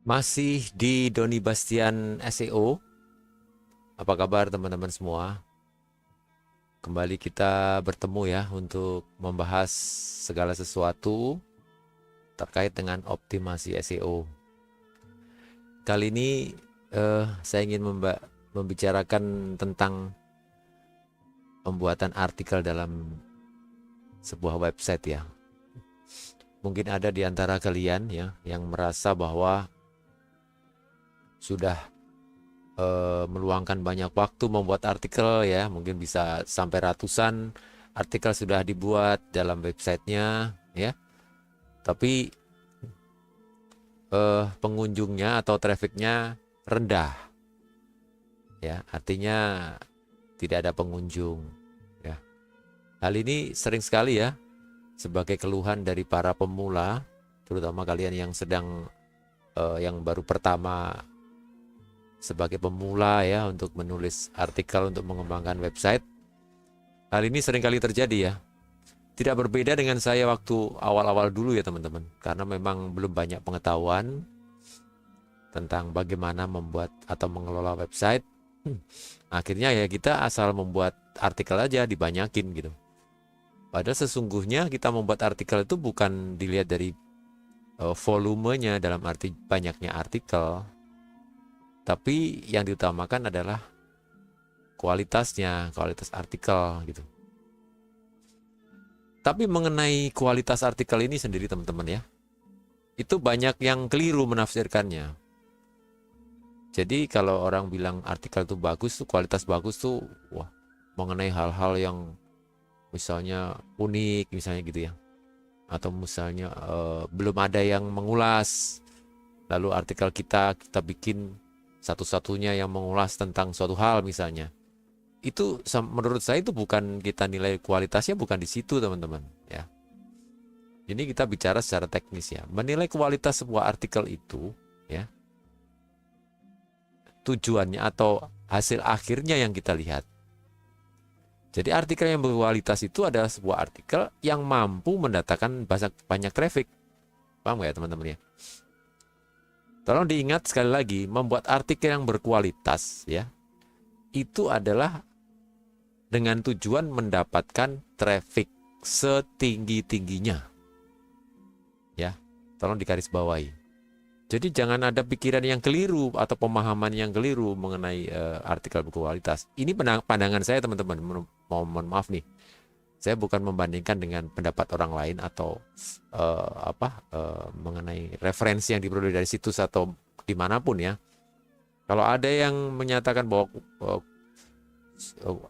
Masih di Doni Bastian SEO. Apa kabar teman-teman semua? Kembali kita bertemu ya untuk membahas segala sesuatu terkait dengan optimasi SEO. Kali ini saya ingin membicarakan tentang pembuatan artikel dalam sebuah website ya. Mungkin ada di antara kalian ya yang merasa bahwa sudah meluangkan banyak waktu membuat artikel ya, mungkin bisa sampai ratusan artikel sudah dibuat dalam websitenya ya, tapi pengunjungnya atau trafficnya rendah ya, artinya tidak ada pengunjung ya. Hal ini sering sekali ya sebagai keluhan dari para pemula, terutama kalian yang sedang yang baru pertama sebagai pemula ya untuk menulis artikel untuk mengembangkan website. Hal ini seringkali terjadi ya. Tidak berbeda dengan saya waktu awal-awal dulu ya teman-teman. Karena memang belum banyak pengetahuan tentang bagaimana membuat atau mengelola website. Akhirnya ya kita asal membuat artikel aja dibanyakin gitu. Padahal sesungguhnya kita membuat artikel itu bukan dilihat dari volumenya dalam arti banyaknya artikel, tapi yang diutamakan adalah kualitasnya, kualitas artikel gitu. Tapi mengenai kualitas artikel ini sendiri teman-teman ya, itu banyak yang keliru menafsirkannya. Jadi kalau orang bilang artikel itu bagus tuh, kualitas bagus tuh, wah, mengenai hal-hal yang misalnya unik misalnya gitu ya. Atau misalnya belum ada yang mengulas. Lalu artikel kita bikin satu-satunya yang mengulas tentang suatu hal misalnya. Itu menurut saya itu bukan kita nilai kualitasnya, bukan di situ teman-teman ya. Ini kita bicara secara teknis ya. Menilai kualitas sebuah artikel itu ya, tujuannya atau hasil akhirnya yang kita lihat. Jadi artikel yang berkualitas itu adalah sebuah artikel yang mampu mendatangkan banyak traffic. Paham nggak ya teman-teman ya? Tolong diingat sekali lagi, membuat artikel yang berkualitas ya, itu adalah dengan tujuan mendapatkan traffic setinggi-tingginya. Ya, tolong digarisbawahi. Jadi jangan ada pikiran yang keliru atau pemahaman yang keliru mengenai artikel berkualitas. Ini pandangan saya teman-teman. Mohon maaf nih. Saya bukan membandingkan dengan pendapat orang lain atau mengenai referensi yang diperoleh dari situs atau dimanapun ya. Kalau ada yang menyatakan bahwa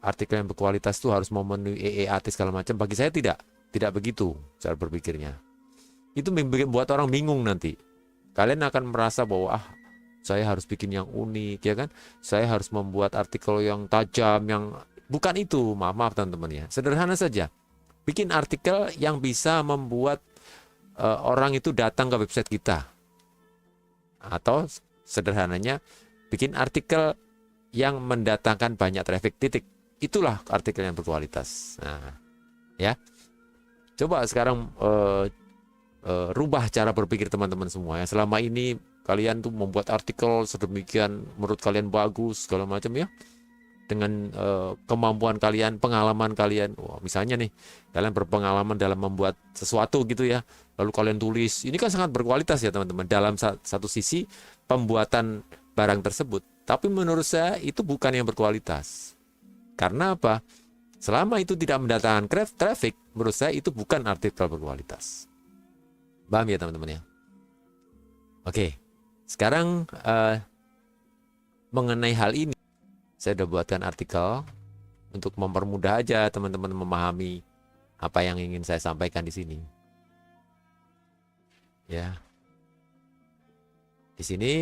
artikel yang berkualitas itu harus memenuhi EEAT segala macam, bagi saya tidak begitu cara berpikirnya. Itu membuat orang bingung nanti. Kalian akan merasa bahwa saya harus bikin yang unik ya kan. Saya harus membuat artikel yang tajam, yang bukan itu. Maaf teman-teman ya. Sederhana saja. Bikin artikel yang bisa membuat orang itu datang ke website kita. Atau sederhananya bikin artikel yang mendatangkan banyak traffic, titik. Itulah artikel yang berkualitas. Nah, ya. Coba sekarang rubah cara berpikir teman-teman semua ya. Selama ini kalian tuh membuat artikel sedemikian menurut kalian bagus segala macam ya. Dengan kemampuan kalian, pengalaman kalian. Wah, misalnya nih, kalian berpengalaman dalam membuat sesuatu gitu ya. Lalu kalian tulis. Ini kan sangat berkualitas ya teman-teman. Dalam satu sisi pembuatan barang tersebut. Tapi menurut saya itu bukan yang berkualitas. Karena apa? Selama itu tidak mendatangkan traffic, menurut saya itu bukan artikel berkualitas. Paham ya teman-teman ya? Oke, sekarang mengenai hal ini, saya sudah buatkan artikel untuk mempermudah aja teman-teman memahami apa yang ingin saya sampaikan di sini. Ya, di sini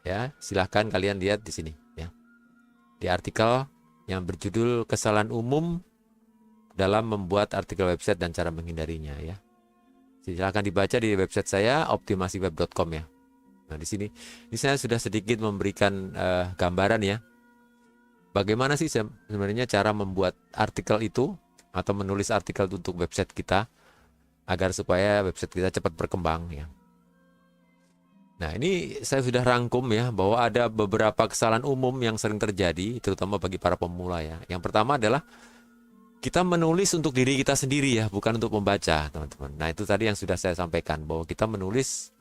ya silahkan kalian lihat di sini ya. Di artikel yang berjudul kesalahan umum dalam membuat artikel website dan cara menghindarinya ya. Silahkan dibaca di website saya optimasiweb.com ya. Nah di sini saya sudah sedikit memberikan gambaran ya. Bagaimana sih sebenarnya cara membuat artikel itu atau menulis artikel untuk website kita agar supaya website kita cepat berkembang ya. Nah, ini saya sudah rangkum ya, bahwa ada beberapa kesalahan umum yang sering terjadi, terutama bagi para pemula ya. Yang pertama adalah kita menulis untuk diri kita sendiri ya, bukan untuk membaca, teman-teman. Nah, itu tadi yang sudah saya sampaikan, bahwa kita menulis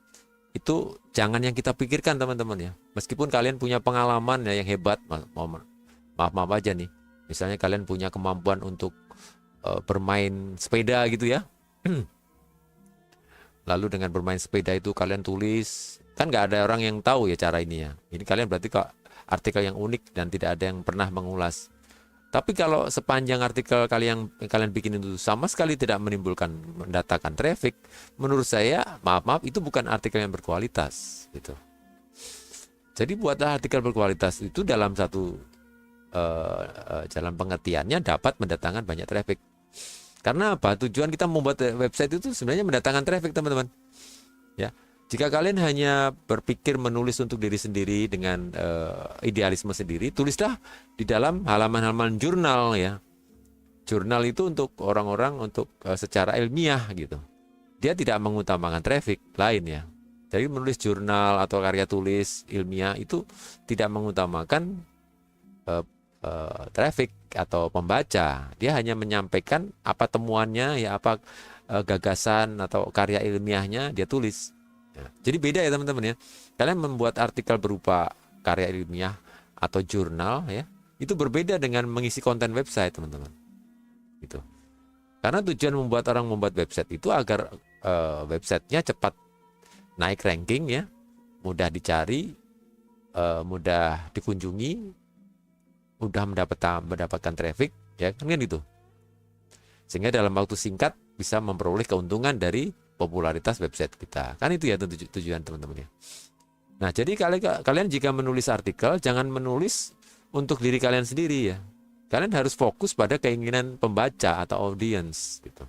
itu jangan yang kita pikirkan, teman-teman ya. Meskipun kalian punya pengalaman ya yang hebat, maaf aja nih. Misalnya kalian punya kemampuan untuk bermain sepeda gitu ya. Lalu dengan bermain sepeda itu kalian tulis, kan nggak ada orang yang tahu ya cara ini ya. Ini kalian berarti kok artikel yang unik dan tidak ada yang pernah mengulas. Tapi kalau sepanjang artikel kalian yang kalian bikin itu sama sekali tidak menimbulkan, mendatangkan traffic, menurut saya maaf itu bukan artikel yang berkualitas gitu. Jadi buatlah artikel berkualitas itu dalam satu jalan pengertiannya dapat mendatangkan banyak traffic. Karena apa? Tujuan kita membuat website itu sebenarnya mendatangkan traffic, teman-teman. Ya, jika kalian hanya berpikir menulis untuk diri sendiri dengan idealisme sendiri, tulislah di dalam halaman-halaman jurnal ya. Jurnal itu untuk orang-orang untuk secara ilmiah gitu. Dia tidak mengutamakan traffic lain ya. Jadi menulis jurnal atau karya tulis ilmiah itu tidak mengutamakan traffic atau pembaca. Dia hanya menyampaikan apa temuannya ya, apa gagasan atau karya ilmiahnya dia tulis ya. Jadi beda ya teman-teman ya. Kalian membuat artikel berupa karya ilmiah atau jurnal ya, itu berbeda dengan mengisi konten website, teman-teman. Gitu. Karena tujuan membuat orang membuat website itu agar websitenya cepat naik ranking ya, mudah dicari, mudah dikunjungi, mudah mendapatkan traffic ya kan gitu. Sehingga dalam waktu singkat bisa memperoleh keuntungan dari popularitas website kita. Kan itu ya tujuan teman-teman ya. Nah, jadi kalian jika menulis artikel jangan menulis untuk diri kalian sendiri ya. Kalian harus fokus pada keinginan pembaca atau audience gitu.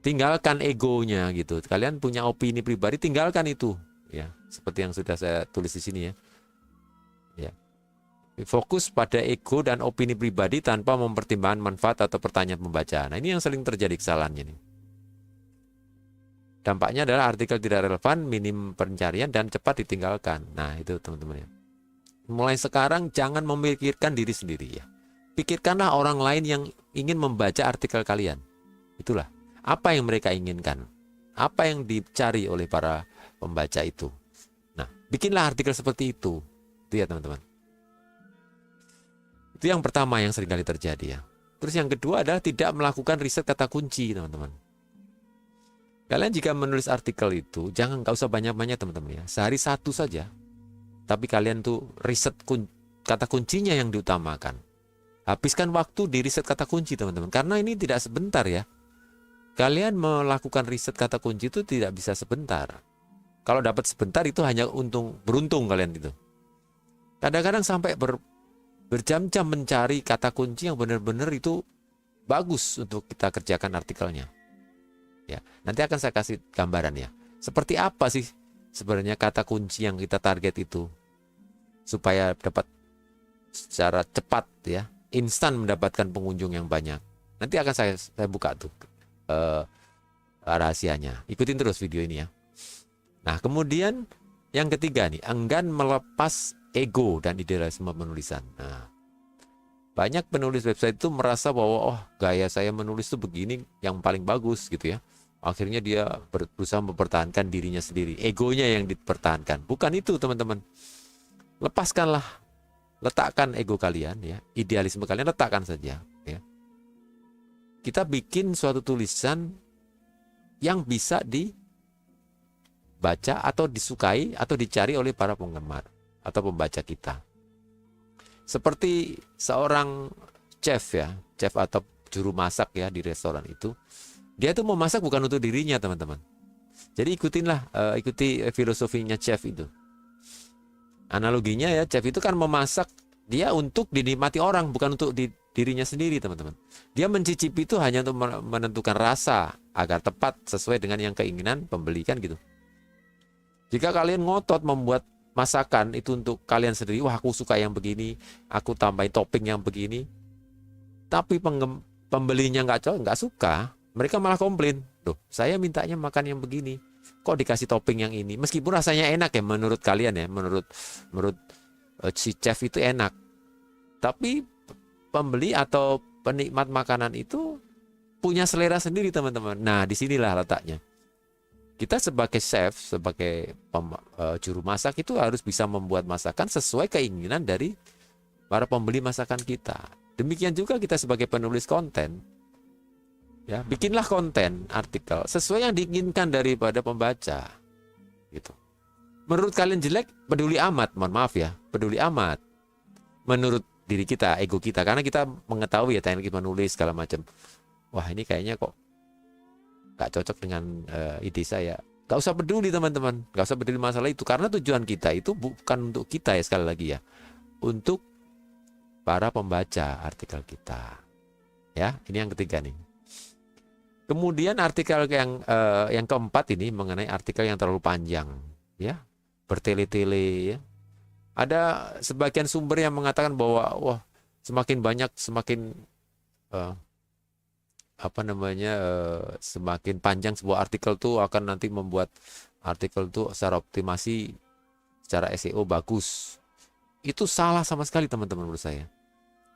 Tinggalkan egonya gitu. Kalian punya opini pribadi, tinggalkan itu ya. Seperti yang sudah saya tulis di sini ya. Ya. Fokus pada ego dan opini pribadi tanpa mempertimbangkan manfaat atau pertanyaan pembaca. Nah, ini yang sering terjadi kesalahannya nih. Dampaknya adalah artikel tidak relevan, minim pencarian, dan cepat ditinggalkan. Nah, itu teman-teman ya. Mulai sekarang jangan memikirkan diri sendiri ya. Pikirkanlah orang lain yang ingin membaca artikel kalian. Itulah. Apa yang mereka inginkan. Apa yang dicari oleh para pembaca itu. Nah, bikinlah artikel seperti itu. Itu ya teman-teman. Itu yang pertama yang seringkali terjadi ya. Terus yang kedua adalah tidak melakukan riset kata kunci, teman-teman. Kalian jika menulis artikel itu nggak usah banyak-banyak, teman-teman ya. Sehari satu saja. Tapi kalian tuh riset kata kuncinya yang diutamakan. Habiskan waktu di riset kata kunci, teman-teman. Karena ini tidak sebentar ya. Kalian melakukan riset kata kunci itu tidak bisa sebentar. Kalau dapat sebentar itu hanya beruntung kalian itu. Kadang-kadang sampai berjam-jam mencari kata kunci yang benar-benar itu bagus untuk kita kerjakan artikelnya. Ya, nanti akan saya kasih gambaran ya. Seperti apa sih sebenarnya kata kunci yang kita target itu supaya dapat secara cepat ya, instan mendapatkan pengunjung yang banyak. Nanti akan saya buka tuh rahasianya. Ikutin terus video ini ya. Nah, kemudian yang ketiga nih, enggan melepas ego dan idealisme penulisan. Nah, banyak penulis website itu merasa bahwa gaya saya menulis itu begini yang paling bagus gitu ya. Akhirnya dia berusaha mempertahankan dirinya sendiri. Egonya yang dipertahankan. Bukan itu, teman-teman. Lepaskanlah. Letakkan ego kalian ya. Idealisme kalian letakkan saja ya. Kita bikin suatu tulisan yang bisa dibaca atau disukai atau dicari oleh para penggemar atau pembaca kita. Seperti seorang chef ya, chef atau juru masak ya di restoran itu. Dia itu mau masak bukan untuk dirinya, teman-teman. Jadi ikuti filosofinya chef itu. Analoginya ya, chef itu kan memasak dia untuk dinikmati orang, bukan untuk dirinya sendiri, teman-teman. Dia mencicipi itu hanya untuk menentukan rasa agar tepat sesuai dengan yang keinginan pembeli kan gitu. Jika kalian ngotot membuat masakan itu untuk kalian sendiri, wah aku suka yang begini, aku tambahin topping yang begini, tapi pembelinya nggak suka, mereka malah komplain, loh saya mintanya makan yang begini, kok dikasih topping yang ini, meskipun rasanya enak ya menurut kalian ya, menurut menurut si chef itu enak, tapi pembeli atau penikmat makanan itu punya selera sendiri teman-teman. Nah disinilah letaknya. Kita sebagai chef, sebagai juru masak itu harus bisa membuat masakan sesuai keinginan dari para pembeli masakan kita. Demikian juga kita sebagai penulis konten, ya bikinlah konten artikel sesuai yang diinginkan daripada pembaca. Gitu. Menurut kalian jelek, peduli amat, mohon maaf ya, peduli amat. Menurut diri kita, ego kita, karena kita mengetahui ya teknik menulis segala macam. Wah ini kayaknya kok gak cocok dengan ide saya. Gak usah peduli teman-teman, gak usah peduli masalah itu, karena tujuan kita itu bukan untuk kita ya, sekali lagi ya, untuk para pembaca artikel kita. Ya, ini yang ketiga nih. Kemudian artikel yang keempat ini mengenai artikel yang terlalu panjang, ya, bertele-tele. Ya. Ada sebagian sumber yang mengatakan bahwa wah semakin banyak semakin semakin panjang sebuah artikel tuh akan nanti membuat artikel tuh secara optimasi, secara SEO bagus. Itu salah sama sekali teman-teman menurut saya.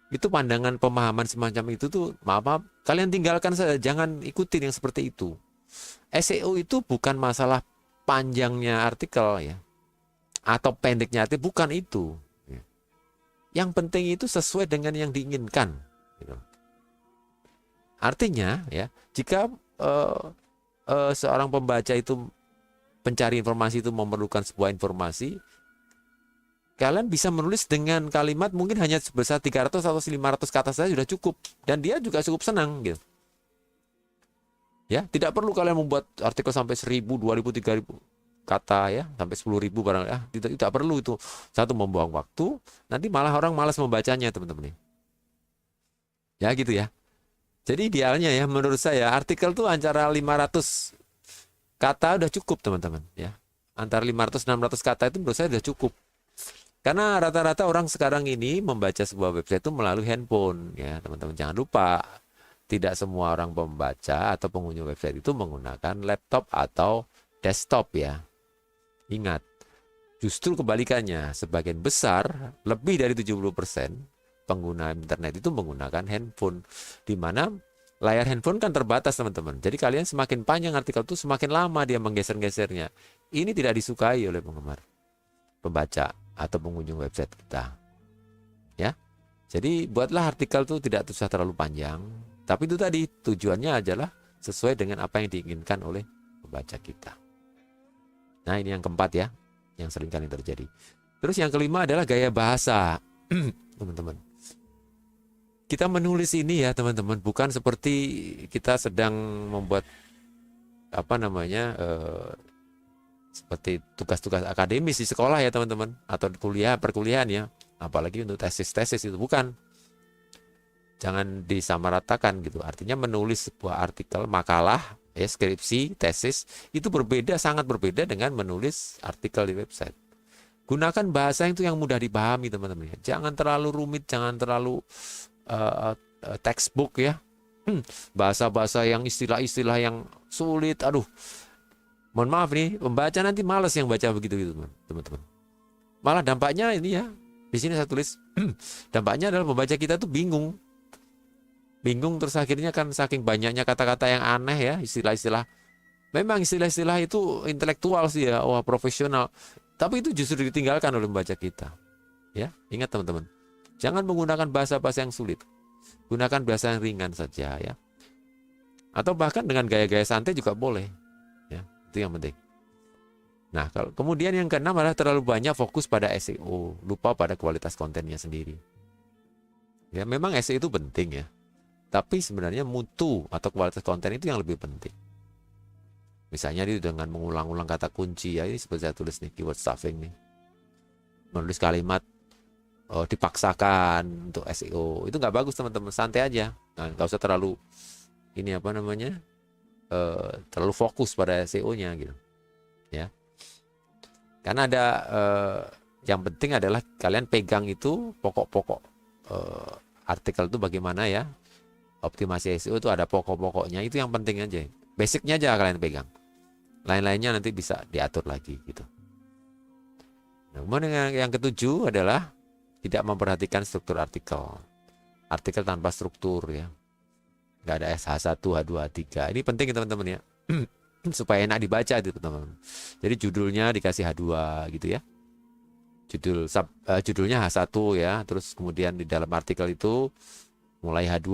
Itu pandangan pemahaman semacam itu tuh maaf kalian tinggalkan saja, jangan ikutin yang seperti itu. SEO itu bukan masalah panjangnya artikel ya, atau pendeknya artikel, bukan itu. Yang penting itu sesuai dengan yang diinginkan. Gitu. Artinya ya, jika seorang pembaca itu pencari informasi itu memerlukan sebuah informasi, kalian bisa menulis dengan kalimat mungkin hanya sebesar 300 atau 500 kata saja sudah cukup, dan dia juga cukup senang gitu. Ya, tidak perlu kalian membuat artikel sampai 1000, 2000, 3000 kata ya, sampai 10.000 barang ya, tidak perlu itu. Satu, membuang waktu, nanti malah orang malas membacanya teman-teman. Ya gitu ya. Jadi idealnya ya menurut saya artikel tuh antara 500 kata udah cukup teman-teman ya. Antara 500-600 kata itu menurut saya udah cukup. Karena rata-rata orang sekarang ini membaca sebuah website itu melalui handphone ya teman-teman. Jangan lupa tidak semua orang pembaca atau pengunjung website itu menggunakan laptop atau desktop ya. Ingat, justru kebalikannya, sebagian besar lebih dari 70% pengguna internet itu menggunakan handphone, di mana layar handphone kan terbatas teman-teman. Jadi kalian semakin panjang artikel itu semakin lama dia menggeser-gesernya. Ini tidak disukai oleh penggemar, pembaca atau pengunjung website kita. Ya. Jadi buatlah artikel itu tidak usah terlalu panjang, tapi itu tadi tujuannya adalah sesuai dengan apa yang diinginkan oleh pembaca kita. Nah, ini yang keempat ya, yang sering kali terjadi. Terus yang kelima adalah gaya bahasa. Teman-teman. Kita menulis ini ya, teman-teman, bukan seperti kita sedang membuat seperti tugas-tugas akademis di sekolah ya teman-teman, atau perkuliahan ya, apalagi untuk tesis-tesis itu, bukan. Jangan disamaratakan gitu. Artinya menulis sebuah artikel, makalah, ya, skripsi, tesis itu berbeda, sangat berbeda dengan menulis artikel di website. Gunakan bahasa itu yang mudah dipahami teman-teman. Jangan terlalu rumit, jangan terlalu textbook ya. Bahasa-bahasa yang istilah-istilah yang sulit, aduh. Mohon maaf nih, pembaca nanti malas yang baca begitu teman-teman. Malah dampaknya ini ya, di sini saya tulis, dampaknya adalah pembaca kita tuh bingung. Bingung terus akhirnya kan saking banyaknya kata-kata yang aneh ya, istilah-istilah. Memang istilah-istilah itu intelektual sih ya, wah profesional. Tapi itu justru ditinggalkan oleh pembaca kita. Ya, ingat teman-teman. Jangan menggunakan bahasa-bahasa yang sulit. Gunakan bahasa yang ringan saja ya. Atau bahkan dengan gaya-gaya santai juga boleh. Ya, itu yang penting. Nah, kemudian yang keenam adalah terlalu banyak fokus pada SEO, lupa pada kualitas kontennya sendiri. Ya, memang SEO itu penting ya. Tapi sebenarnya mutu atau kualitas konten itu yang lebih penting. Misalnya dengan mengulang-ulang kata kunci ya, ini seperti saya tulis nih, keyword stuffing nih. Menulis kalimat dipaksakan untuk SEO, itu nggak bagus teman-teman, santai aja. Nah, nggak usah terlalu terlalu fokus pada SEO-nya gitu. Ya. Karena ada yang penting adalah kalian pegang itu pokok-pokok artikel itu bagaimana ya. Optimasi SEO itu ada pokok-pokoknya, itu yang penting aja. Basicnya aja kalian pegang. Lain-lainnya nanti bisa diatur lagi gitu. Nah, kemudian yang ketujuh adalah tidak memperhatikan struktur artikel. Artikel tanpa struktur ya. Nggak ada H1, H2, H3. Ini penting teman-teman ya. Supaya enak dibaca itu teman-teman. Jadi judulnya dikasih H2 gitu ya. Judulnya H1 ya. Terus kemudian di dalam artikel itu mulai H2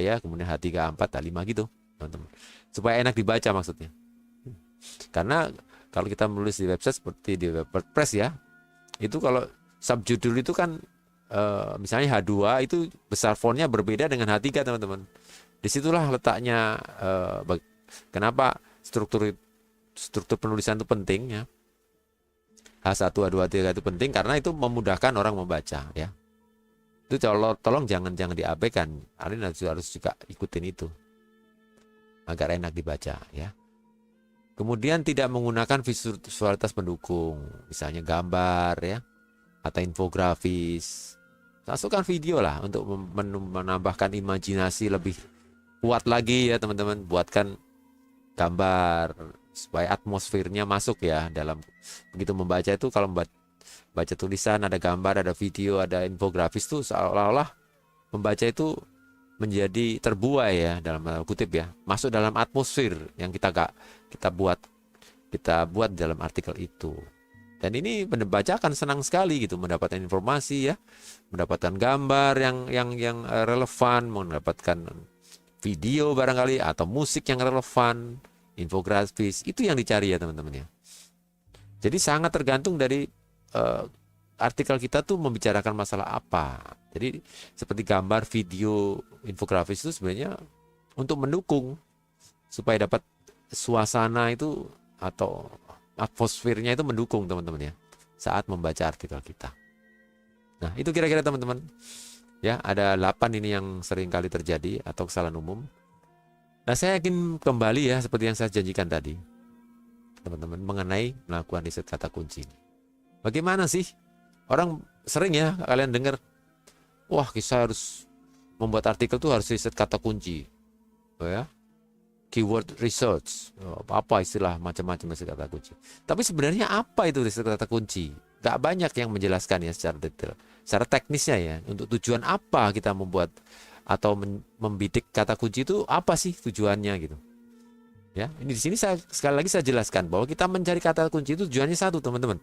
ya, kemudian H3, H4, H5 gitu teman-teman. Supaya enak dibaca maksudnya. Karena kalau kita menulis di website seperti di WordPress ya, itu kalau subjudul itu kan misalnya H2 itu besar fontnya berbeda dengan H3 teman-teman. Disitulah letaknya kenapa struktur penulisan itu penting ya. H1, H2, H3 itu penting karena itu memudahkan orang membaca ya. Itu tolong jangan diabaikan. Kalian harus juga ikutin itu agar enak dibaca ya. Kemudian tidak menggunakan visualitas pendukung, misalnya gambar ya, atau infografis. Masukkan video lah untuk menambahkan imajinasi lebih kuat lagi ya teman-teman. Buatkan gambar supaya atmosfernya masuk ya dalam begitu membaca itu. Kalau baca tulisan ada gambar, ada video, ada infografis tuh seolah-olah membaca itu menjadi terbuai ya dalam kutip ya, masuk dalam atmosfer yang kita buat dalam artikel itu. Dan ini membaca akan senang sekali gitu, mendapatkan informasi ya, mendapatkan gambar yang relevan, mendapatkan video barangkali atau musik yang relevan, infografis, itu yang dicari ya teman-teman ya. Jadi sangat tergantung dari artikel kita tuh membicarakan masalah apa. Jadi seperti gambar, video, infografis itu sebenarnya untuk mendukung supaya dapat suasana itu atau atmosfernya itu mendukung teman-teman ya saat membaca artikel kita. Nah itu kira-kira teman-teman ya, ada 8 ini yang sering kali terjadi atau kesalahan umum. Nah saya ingin kembali ya seperti yang saya janjikan tadi teman-teman mengenai melakukan riset kata kunci. Bagaimana sih orang sering ya kalian dengar, wah kita harus membuat artikel tuh harus riset kata kunci, oh ya, keyword research, apa istilah macam-macam riset kata kunci. Tapi sebenarnya apa itu riset kata kunci? Gak banyak yang menjelaskan ya secara detail, secara teknisnya ya. Untuk tujuan apa kita membuat atau membidik kata kunci itu apa sih tujuannya gitu? Ya, ini di sini sekali lagi saya jelaskan bahwa kita mencari kata kunci itu tujuannya satu teman-teman,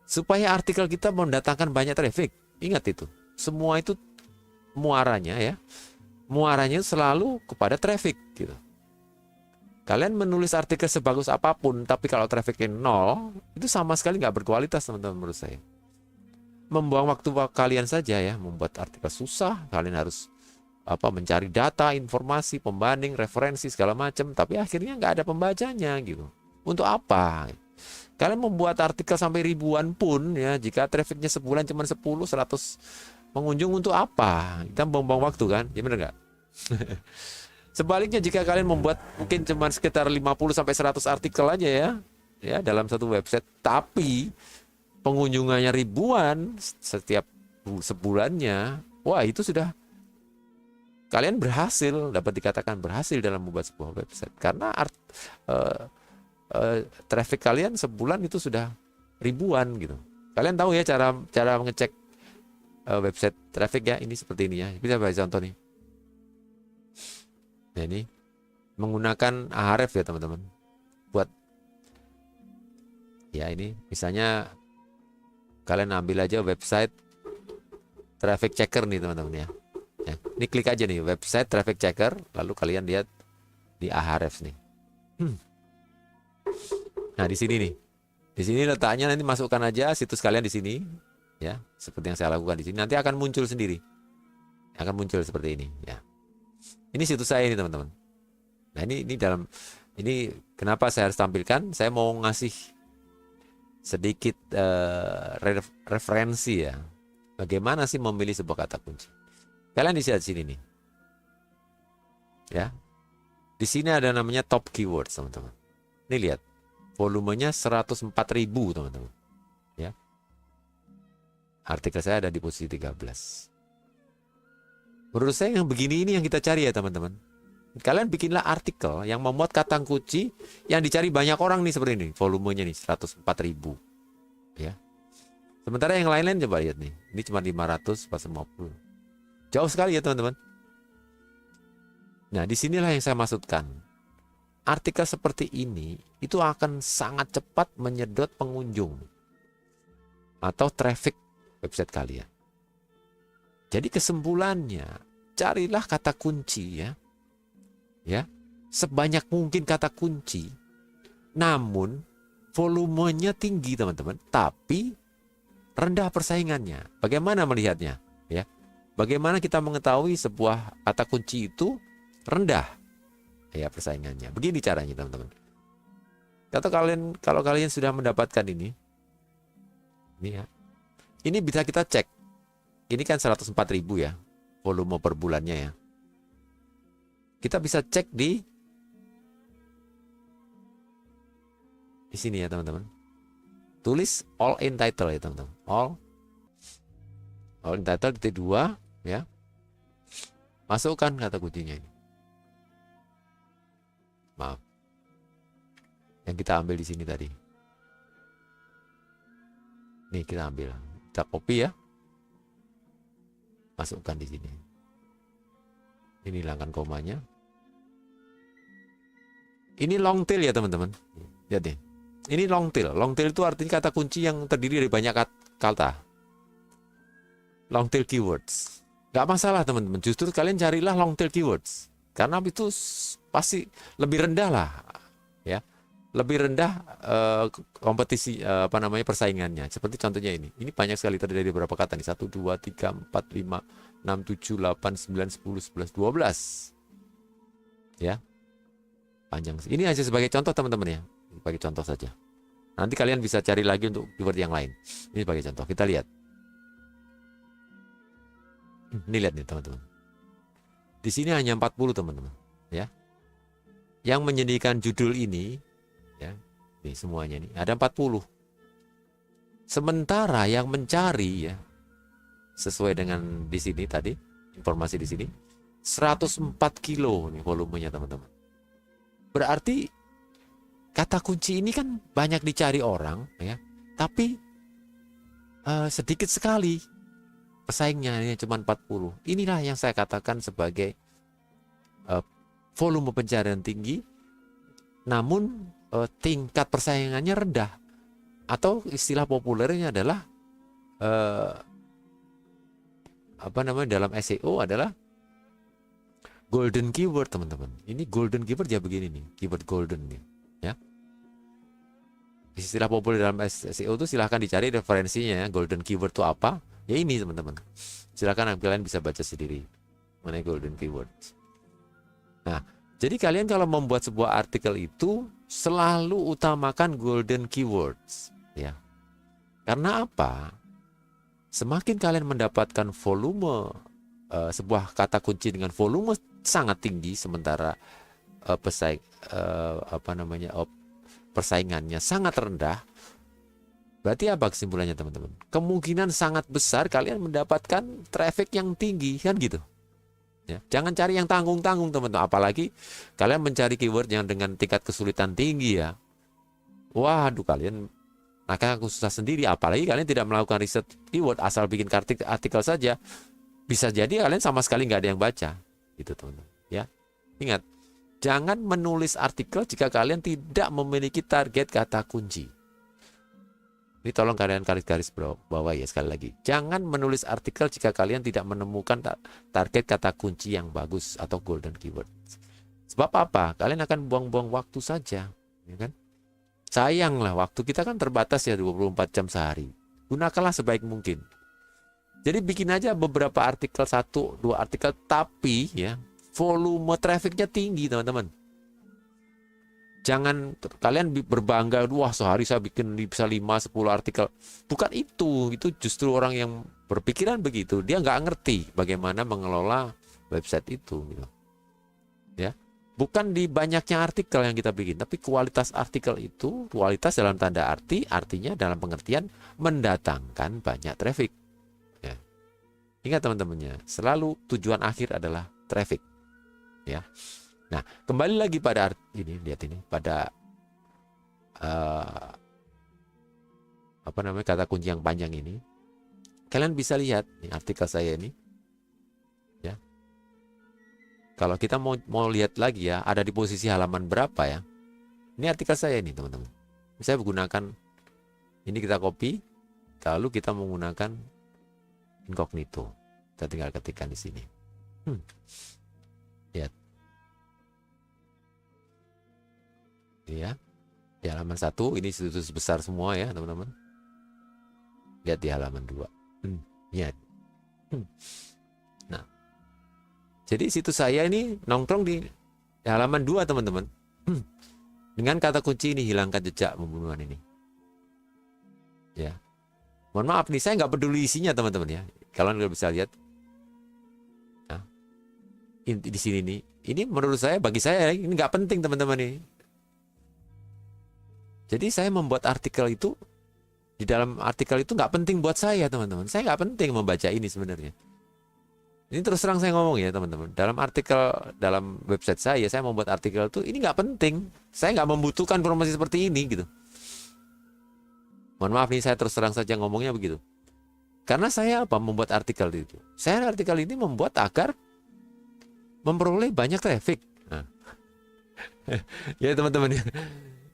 supaya artikel kita mendatangkan banyak traffic. Ingat itu, semua itu muaranya ya, muaranya selalu kepada traffic gitu. Kalian menulis artikel sebagus apapun, tapi kalau trafficnya nol, itu sama sekali nggak berkualitas teman-teman menurut saya. Membuang waktu kalian saja ya, membuat artikel susah, kalian harus mencari data, informasi, pembanding, referensi segala macam, tapi akhirnya nggak ada pembacanya gitu. Untuk apa? Kalian membuat artikel sampai ribuan pun ya, jika trafficnya sebulan cuma 10, 100 pengunjung untuk apa? Kita buang-buang waktu kan? Ya benar nggak? Sebaliknya jika kalian membuat mungkin cuma sekitar 50 sampai 100 artikel aja ya dalam satu website, tapi pengunjungannya ribuan setiap sebulannya, wah itu sudah kalian berhasil, dapat dikatakan berhasil dalam membuat sebuah website karena traffic kalian sebulan itu sudah ribuan gitu. Kalian tahu ya cara mengecek website traffic ya, ini seperti ini ya. Bisa baca contoh nih. Nah ini menggunakan Ahrefs ya teman-teman. Buat ya ini misalnya kalian ambil aja website traffic checker nih teman-teman ya. Ya, ini klik aja nih website traffic checker, lalu kalian lihat di Ahrefs nih. Nah di sini nih, di sini letaknya nanti masukkan aja situs kalian di sini, ya seperti yang saya lakukan di sini. Nanti akan muncul sendiri, akan muncul seperti ini. Ya, ini situs saya ini teman-teman. Nah ini kenapa saya harus tampilkan? Saya mau ngasih sedikit referensi ya, bagaimana sih memilih sebuah kata kunci. Kalian lihat di sini nih. Ya. Di sini ada namanya top keywords, teman-teman. Ini lihat. Volumenya 104.000, teman-teman. Ya. Artikel saya ada di posisi 13. Menurut saya yang begini ini yang kita cari ya, teman-teman. Kalian bikinlah artikel yang memuat kata kunci yang dicari banyak orang nih seperti ini. Volumenya nih 104.000. Ya. Sementara yang lain-lain coba lihat nih. Ini cuma 500 pas 50. Jauh sekali ya teman-teman. Nah, disinilah yang saya maksudkan. Artikel seperti ini itu akan sangat cepat menyedot pengunjung atau traffic website kalian. Jadi kesimpulannya, carilah kata kunci ya. Ya, sebanyak mungkin kata kunci. Namun volumenya tinggi teman-teman, tapi rendah persaingannya. Bagaimana melihatnya? Ya, bagaimana kita mengetahui sebuah kata kunci itu rendah ya persaingannya? Begini caranya teman-teman. Kalau kalian sudah mendapatkan ini ya, ini bisa kita cek. Ini kan 104.000 ya volume per bulannya ya. Kita bisa cek di sini ya teman-teman. Tulis all in title ya teman-teman. All in title titik 2 ya. Masukkan kata kuncinya ini. Maaf. Yang kita ambil di sini tadi. Nih kita ambil. Kita copy ya. Masukkan di sini. Ini hilangkan komanya. Ini long tail ya teman-teman. Lihat deh. Ini long tail. Long tail itu artinya kata kunci yang terdiri dari banyak kata. Long tail keywords. Gak masalah teman-teman. Justru kalian carilah long tail keywords. Karena itu pasti lebih rendah lah. Ya. Lebih rendah kompetisi persaingannya. Seperti contohnya ini. Ini banyak sekali terdiri dari beberapa kata nih. 1, 2, 3, 4, 5, 6, 7, 8, 9, 10, 11, 12. Ya. Panjang. Ini hanya sebagai contoh teman-teman ya. Sebagai contoh saja. Nanti kalian bisa cari lagi untuk keyword yang lain. Ini sebagai contoh. Kita lihat. Ini lihat nih teman-teman. Di sini hanya 40 teman-teman. Ya. Yang menyediakan judul ini. Ya, ini semuanya nih ada 40. Sementara yang mencari ya sesuai dengan di sini tadi informasi di sini 104 kilo nih volumenya teman-teman. Berarti kata kunci ini kan banyak dicari orang ya, tapi sedikit sekali pesaingnya ini cuma 40. Inilah yang saya katakan sebagai volume pencarian tinggi, namun tingkat persaingannya rendah, atau istilah populernya adalah dalam SEO adalah golden keyword teman-teman. Ini golden keyword ya begini nih, keyword golden nih, ya. Istilah populer dalam SEO itu silahkan dicari referensinya ya, golden keyword itu apa? Ya ini teman-teman. Silahkan kalian bisa baca sendiri mengenai golden keyword. Nah, jadi kalian kalau membuat sebuah artikel itu selalu utamakan golden keywords ya. Karena apa? Semakin kalian mendapatkan volume sebuah kata kunci dengan volume sangat tinggi sementara persaingannya sangat rendah, berarti apa kesimpulannya teman-teman? Kemungkinan sangat besar kalian mendapatkan traffic yang tinggi kan gitu. Ya, jangan cari yang tanggung-tanggung teman-teman. Apalagi kalian mencari keyword yang dengan tingkat kesulitan tinggi ya. Waduh kalian akan susah sendiri. Apalagi kalian tidak melakukan riset keyword, asal bikin artikel saja. Bisa jadi kalian sama sekali nggak ada yang baca. Gitu teman-teman. Ya, ingat, jangan menulis artikel jika kalian tidak memiliki target kata kunci. Ini tolong kalian garis bawah ya sekali lagi. Jangan menulis artikel jika kalian tidak menemukan target kata kunci yang bagus atau golden keyword. Sebab apa? Kalian akan buang-buang waktu saja, ya kan? Sayanglah waktu kita kan terbatas ya 24 jam sehari. Gunakanlah sebaik mungkin. Jadi bikin aja beberapa artikel, 1-2 artikel, tapi ya volume trafficnya tinggi teman-teman. Jangan kalian berbangga, wah sehari saya bikin bisa 5-10 artikel. Bukan itu justru orang yang berpikiran begitu. Dia nggak ngerti bagaimana mengelola website itu. Gitu. Ya, bukan di banyaknya artikel yang kita bikin, tapi kualitas artikel itu, kualitas dalam tanda arti, artinya dalam pengertian mendatangkan banyak traffic. Ya. Ingat teman-temannya, selalu tujuan akhir adalah traffic. Ya. Nah, kembali lagi pada ini, lihat ini, pada apa namanya, kata kunci yang panjang ini. Kalian bisa lihat nih artikel saya ini, ya. Kalau kita mau lihat lagi ya, ada di posisi halaman berapa ya? Ini artikel saya ini, teman-teman. Saya menggunakan ini, kita copy, lalu kita menggunakan incognito. Kita tinggal ketikkan di sini. Lihat. Ini ya. Di halaman 1 ini situs besar semua ya, teman-teman. Lihat di halaman 2. Lihat. Nah. Jadi situs saya ini nongkrong di halaman 2, teman-teman. Dengan kata kunci ini, hilangkan jejak pembunuhan ini. Ya. Mohon maaf nih, saya nggak peduli isinya, teman-teman ya. Kalian bisa lihat. Nah, di sini nih, ini menurut saya, bagi saya ini nggak penting, teman-teman ini. Jadi saya membuat artikel itu, di dalam artikel itu nggak penting buat saya, teman-teman. Saya nggak penting membaca ini sebenarnya. Ini terus terang saya ngomong ya, teman-teman. Dalam artikel, dalam website saya membuat artikel itu, ini nggak penting. Saya nggak membutuhkan informasi seperti ini gitu. Mohon maaf nih, saya terus terang saja ngomongnya begitu. Karena saya apa membuat artikel itu? Saya artikel ini membuat agar memperoleh banyak traffic. Nah. Ya teman-teman ya.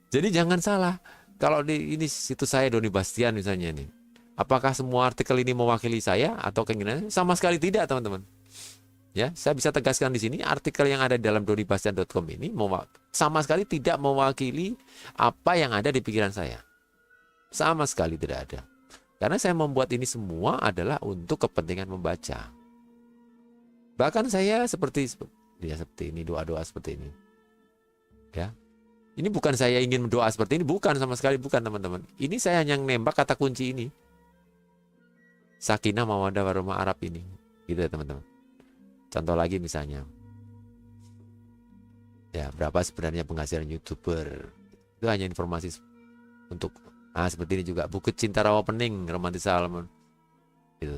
Jadi jangan salah. Kalau ini situs saya Doni Bastian misalnya nih. Apakah semua artikel ini mewakili saya atau keinginan? Sama sekali tidak, teman-teman. Ya, saya bisa tegaskan di sini, artikel yang ada di dalam donibastian.com ini sama sekali tidak mewakili apa yang ada di pikiran saya. Sama sekali tidak ada. Karena saya membuat ini semua adalah untuk kepentingan membaca. Bahkan saya seperti ini, doa-doa seperti ini. Ya. Ini bukan saya ingin berdoa seperti ini, bukan, sama sekali bukan, teman-teman. Ini saya hanya nembak kata kunci ini. Sakinah mawaddah warahmah Arab ini. Gitu ya, teman-teman. Contoh lagi misalnya. Ya, berapa sebenarnya penghasilan YouTuber? Itu hanya informasi untuk seperti ini juga. Bukit Cinta Rawa Pening, Romantis Salmon. Gitu.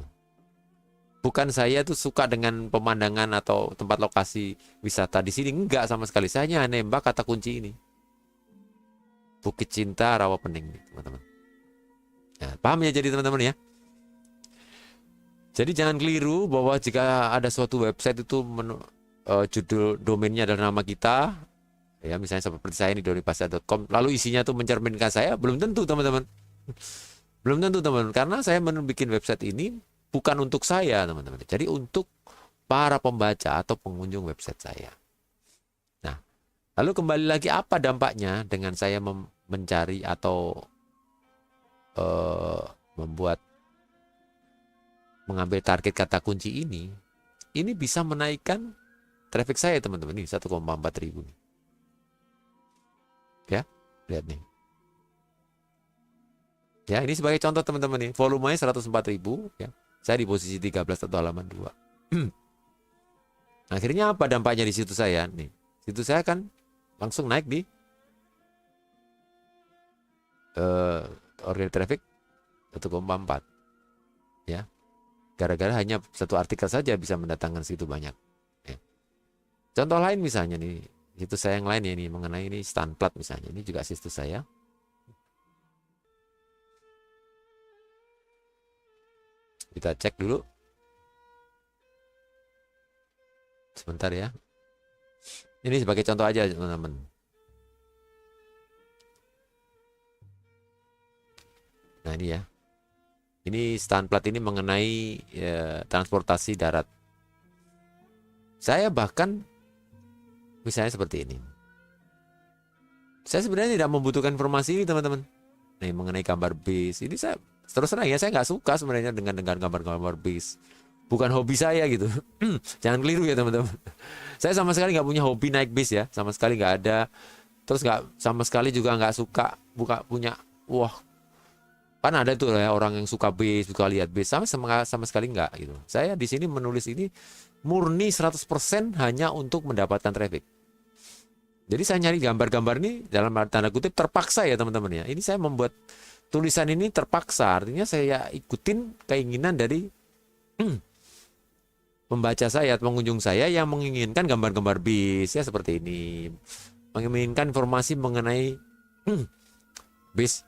Bukan saya tuh suka dengan pemandangan atau tempat lokasi wisata di sini, enggak sama sekali. Saya hanya nembak kata kunci ini. Bukit Cinta Rawa Pening, teman-teman. Ya, paham ya jadi teman-teman ya? Jadi jangan keliru bahwa jika ada suatu website itu judul domainnya adalah nama kita, ya misalnya seperti saya ini donibastian.com, lalu isinya tuh mencerminkan saya, belum tentu, teman-teman. Belum tentu, teman-teman, karena saya bikin website ini bukan untuk saya, teman-teman. Jadi untuk para pembaca atau pengunjung website saya. Nah, lalu kembali lagi, apa dampaknya dengan saya mencari atau mengambil target kata kunci ini bisa menaikkan traffic saya, teman-teman. Ini 1,4 ribu nih. Ya, lihat nih. Ya, ini sebagai contoh, teman-teman nih. Volumenya 104.000 ya. Saya di posisi 13 atau halaman 2. Akhirnya apa dampaknya di situ saya nih? Situ saya kan langsung naik di organic traffic 1,4 ya. Gara-gara hanya satu artikel saja bisa mendatangkan segitu banyak. Ya. Contoh lain misalnya nih, situs saya yang lain ya, ini mengenai ini Stanplat misalnya. Ini juga situs saya. Kita cek dulu. Sebentar ya. Ini sebagai contoh aja, teman-teman. Nah ini ya. Ini Stanplat ini mengenai transportasi darat. Saya bahkan misalnya seperti ini. Saya sebenarnya tidak membutuhkan informasi ini, teman-teman. Nih mengenai gambar bis. Ini saya terus terang ya, saya nggak suka sebenarnya dengan gambar-gambar bis. Bukan hobi saya gitu. Jangan keliru ya, teman-teman. Saya sama sekali nggak punya hobi naik bis ya. Sama sekali nggak ada. Terus sama sekali juga nggak suka punya. Wah, kan ada tuh ya orang yang suka bis, suka lihat bis, sama sekali enggak gitu. Saya di sini menulis ini murni 100% hanya untuk mendapatkan traffic. Jadi saya nyari gambar-gambar ini dalam tanda kutip terpaksa ya, teman-teman ya. Ini saya membuat tulisan ini terpaksa, artinya saya ikutin keinginan dari pembaca saya, pengunjung saya yang menginginkan gambar-gambar bis ya seperti ini, menginginkan informasi mengenai bis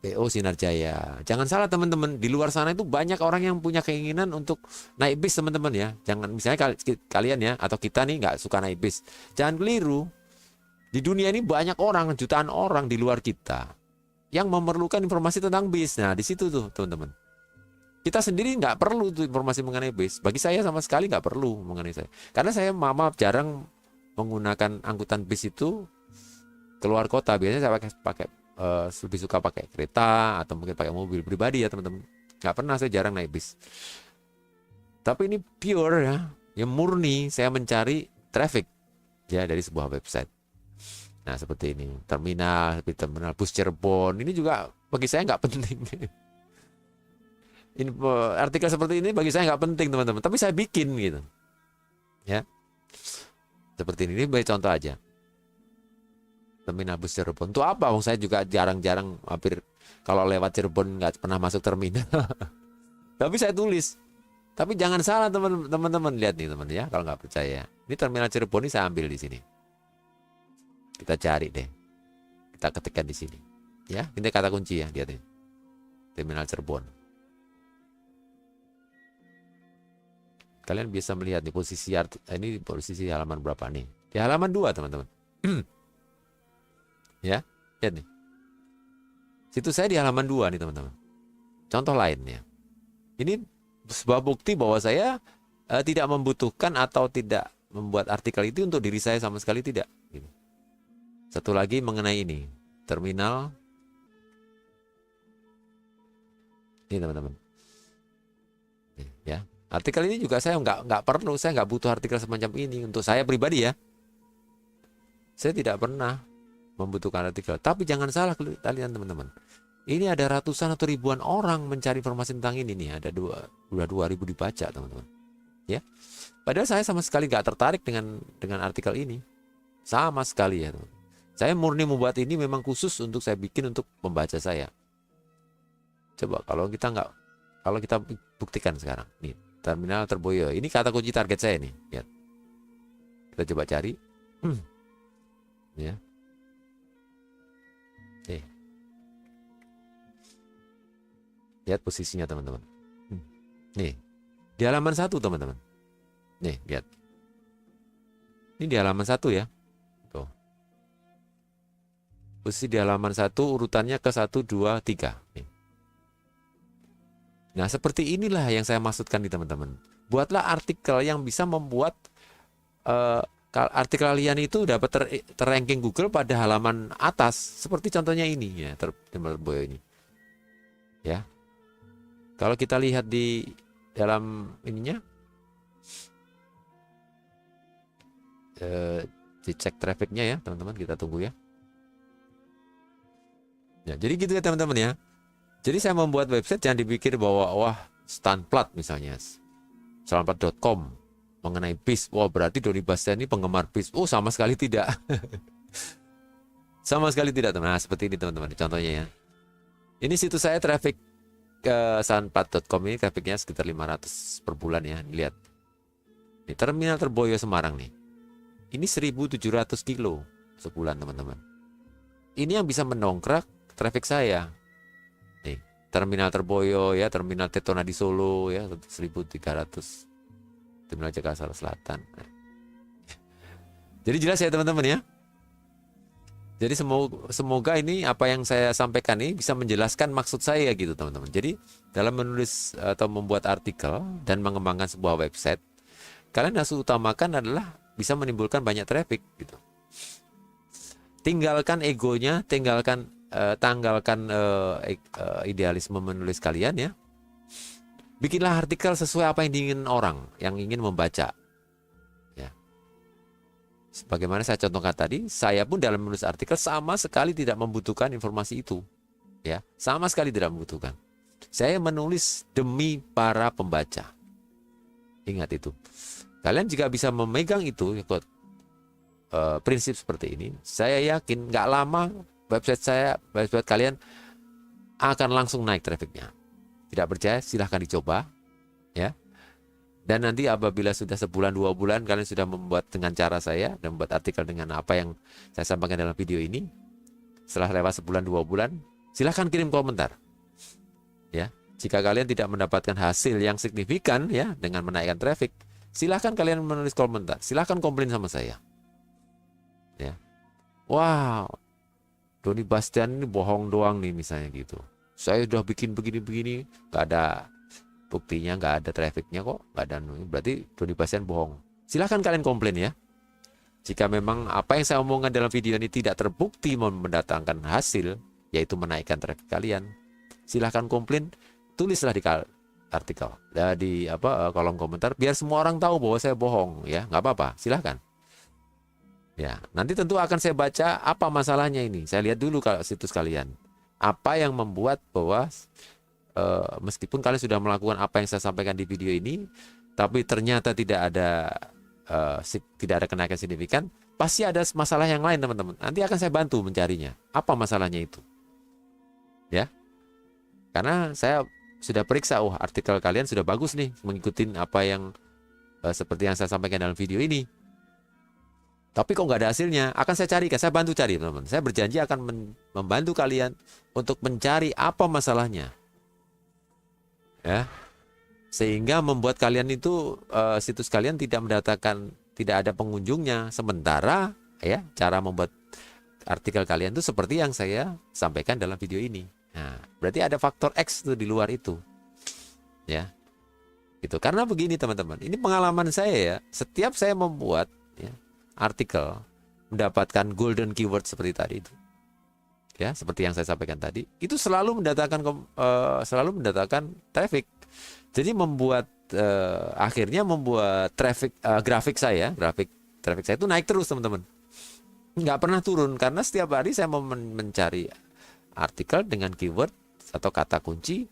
PO Sinar Jaya. Jangan salah teman-teman, di luar sana itu banyak orang yang punya keinginan untuk naik bis teman-teman ya. Jangan misalnya kalian ya atau kita nih nggak suka naik bis, jangan keliru. Di dunia ini banyak orang, jutaan orang di luar kita yang memerlukan informasi tentang bis. Nah di situ tuh teman-teman. Kita sendiri nggak perlu tuh informasi mengenai bis. Bagi saya sama sekali nggak perlu mengenai saya. Karena saya maaf jarang menggunakan angkutan bis itu keluar kota. Biasanya saya pakai lebih suka pakai kereta atau mungkin pakai mobil pribadi ya teman-teman. Nggak pernah, saya jarang naik bis. Tapi ini pure ya, yang murni saya mencari traffic ya dari sebuah website. Nah seperti ini, terminal bus Cirebon, ini juga bagi saya nggak penting. Ini artikel seperti ini bagi saya nggak penting teman-teman, tapi saya bikin gitu, ya. Seperti ini baik contoh aja. Terminal bus Cirebon itu apa? Wong saya juga jarang-jarang, hampir kalau lewat Cirebon nggak pernah masuk terminal. Tapi saya tulis. Tapi jangan salah teman-teman, lihat nih teman ya, kalau nggak percaya. Ini terminal Cirebon ini saya ambil di sini. Kita cari deh. Kita ketikkan di sini. Ya, ini kata kunci ya, lihat nih. Terminal Cirebon. Kalian bisa melihat di posisi ini posisi halaman berapa nih? Di halaman 2 teman-teman. Ya, lihat nih. Situs saya di halaman 2 nih teman-teman. Contoh lainnya. Ini sebuah bukti bahwa saya tidak membutuhkan atau tidak membuat artikel itu untuk diri saya sama sekali, tidak. Gitu. Satu lagi mengenai ini. Terminal. Ini teman-teman. Ya. Artikel ini juga saya nggak perlu, saya nggak butuh artikel semacam ini untuk saya pribadi ya. Saya tidak pernah membutuhkan artikel. Tapi jangan salah kalian teman-teman. Ini ada ratusan atau ribuan orang mencari informasi tentang ini nih. Ada udah 2.000 dibaca teman-teman. Ya. Padahal saya sama sekali nggak tertarik dengan artikel ini. Sama sekali ya teman. Saya murni membuat ini memang khusus untuk saya bikin untuk pembaca saya. Coba kalau kita buktikan sekarang nih. Terminal Terboyo. Ini kata kunci target saya nih. Lihat. Kita coba cari. Ya. Lihat posisinya teman-teman. Nih. Di halaman 1 teman-teman. Nih, lihat. Ini di halaman 1 ya. Tuh. Posisi di halaman 1 urutannya ke 1, 2, 3. Nih. Nah seperti inilah yang saya maksudkan nih teman-teman. Buatlah artikel yang bisa membuat artikel kalian itu dapat terranking Google pada halaman atas. Seperti contohnya ini ya, Terboyo ini. Ya. Kalau kita lihat di dalam ininya, dicek trafficnya ya teman-teman, kita tunggu ya. Ya jadi gitu ya teman-teman ya. Jadi saya membuat website jangan dipikir bahwa wah Stanplat misalnya, stanplat.com mengenai bis, wah berarti Doni Bastian ini penggemar bis. Oh sama sekali tidak. Sama sekali tidak teman. Nah seperti ini teman-teman contohnya ya. Ini situs saya traffic ke stanplat.com ini trafficnya sekitar 500 per bulan ya. Lihat. Ini terminal Terboyo Semarang nih. Ini 1.700 kilo sebulan teman-teman. Ini yang bisa mendongkrak traffic saya. Nih, terminal Terboyo ya, terminal Tetona di Solo ya, 1.300. Terminal Jakarta Selatan. Jadi jelas ya teman-teman ya. Jadi semoga ini apa yang saya sampaikan ini bisa menjelaskan maksud saya gitu teman-teman. Jadi dalam menulis atau membuat artikel dan mengembangkan sebuah website, kalian harus utamakan adalah bisa menimbulkan banyak traffic gitu. Tinggalkan egonya, tanggalkan idealisme menulis kalian ya. Bikinlah artikel sesuai apa yang diinginkan orang yang ingin membaca. Ya. Sebagaimana saya contohkan tadi, saya pun dalam menulis artikel sama sekali tidak membutuhkan informasi itu. Ya, sama sekali tidak membutuhkan. Saya menulis demi para pembaca. Ingat itu. Kalian jika bisa memegang itu, prinsip seperti ini, saya yakin nggak lama website kalian akan langsung naik trafficnya. Tidak percaya silahkan dicoba ya. Dan nanti apabila sudah sebulan 2 bulan kalian sudah membuat dengan cara saya dan membuat artikel dengan apa yang saya sampaikan dalam video ini, setelah lewat sebulan 2 bulan, silahkan kirim komentar. Ya, jika kalian tidak mendapatkan hasil yang signifikan ya dengan menaikkan traffic, silahkan kalian menulis komentar, silahkan komplain sama saya. Ya, wow, Doni Bastian ini bohong doang nih misalnya gitu. Saya udah bikin begini-begini, nggak ada buktinya, nggak ada trafficnya kok, nggak ada, berarti Doni Bastian bohong. Silahkan kalian komplain ya. Jika memang apa yang saya omongkan dalam video ini tidak terbukti mendatangkan hasil, yaitu menaikkan traffic kalian, silahkan komplain, tulislah di artikel, di kolom komentar, biar semua orang tahu bahwa saya bohong ya, nggak apa-apa, silahkan. Ya, nanti tentu akan saya baca apa masalahnya ini. Saya lihat dulu kalau situs kalian, apa yang membuat bahwa meskipun kalian sudah melakukan apa yang saya sampaikan di video ini, tapi ternyata tidak ada kenaikan signifikan, pasti ada masalah yang lain teman-teman. Nanti akan saya bantu mencarinya. Apa masalahnya itu? Ya, karena saya sudah periksa, artikel kalian sudah bagus nih, mengikuti apa yang seperti yang saya sampaikan dalam video ini. Tapi kok nggak ada hasilnya, akan saya cari, saya bantu cari teman-teman. Saya berjanji akan membantu kalian untuk mencari apa masalahnya. Ya, sehingga membuat kalian itu situs kalian tidak ada pengunjungnya, sementara ya cara membuat artikel kalian itu seperti yang saya sampaikan dalam video ini. Nah, berarti ada faktor X tuh di luar itu, ya, gitu. Karena begini teman-teman, ini pengalaman saya ya. Setiap saya membuat ya, artikel mendapatkan golden keyword seperti tadi itu, ya, seperti yang saya sampaikan tadi, itu selalu mendatangkan traffic. Jadi akhirnya membuat grafik traffic saya itu naik terus teman-teman, nggak pernah turun, karena setiap hari saya mau mencari artikel dengan keyword atau kata kunci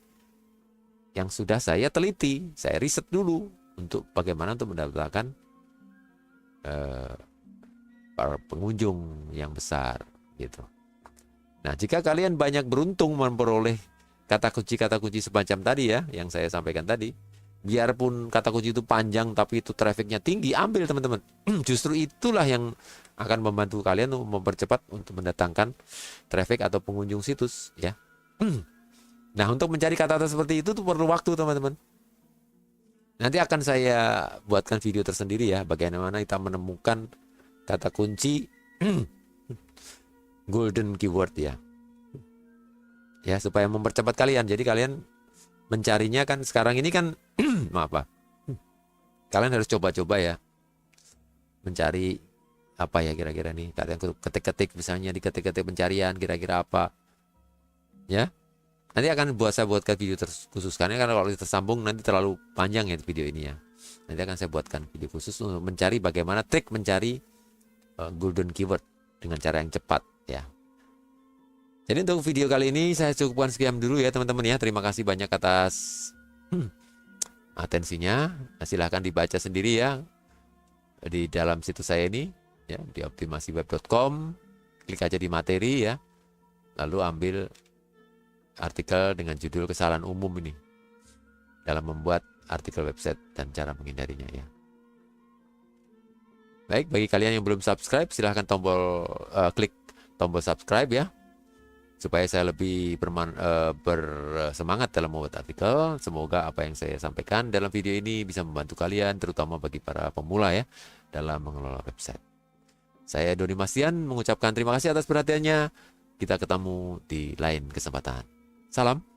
yang sudah saya teliti, saya riset dulu untuk bagaimana untuk mendapatkan pengunjung yang besar gitu. Nah, jika kalian banyak beruntung memperoleh kata kunci semacam tadi ya, yang saya sampaikan tadi, biarpun kata kunci itu panjang tapi itu trafficnya tinggi, ambil teman-teman. Justru itulah yang akan membantu kalian untuk mempercepat untuk mendatangkan traffic atau pengunjung situs ya. Nah, untuk mencari kata-kata seperti itu tuh perlu waktu teman-teman. Nanti akan saya buatkan video tersendiri ya, bagaimana kita menemukan kata kunci golden keyword ya. Ya, supaya mempercepat kalian. Jadi kalian mencarinya kan sekarang ini kan maaf Pak. Kalian harus coba-coba ya. Mencari apa ya kira-kira nih. Kalian ketik-ketik misalnya, di ketik-ketik pencarian kira-kira apa. Ya. Nanti akan saya buatkan video khusus, karena kalau tersambung nanti terlalu panjang ya video ini ya. Nanti akan saya buatkan video khusus untuk mencari bagaimana trik mencari golden keyword dengan cara yang cepat ya. Jadi untuk video kali ini saya cukupkan sekian dulu ya teman-teman ya. Terima kasih banyak atas atensinya. Nah, silahkan dibaca sendiri ya di dalam situs saya ini ya, di optimasiweb.com. Klik aja di materi ya, lalu ambil artikel dengan judul kesalahan umum ini dalam membuat artikel website dan cara menghindarinya ya. Baik, bagi kalian yang belum subscribe, silahkan klik tombol subscribe ya, supaya saya lebih bersemangat dalam membuat artikel. Semoga apa yang saya sampaikan dalam video ini bisa membantu kalian, terutama bagi para pemula ya, dalam mengelola website. Saya Doni Bastian mengucapkan terima kasih atas perhatiannya. Kita ketemu di lain kesempatan. Salam.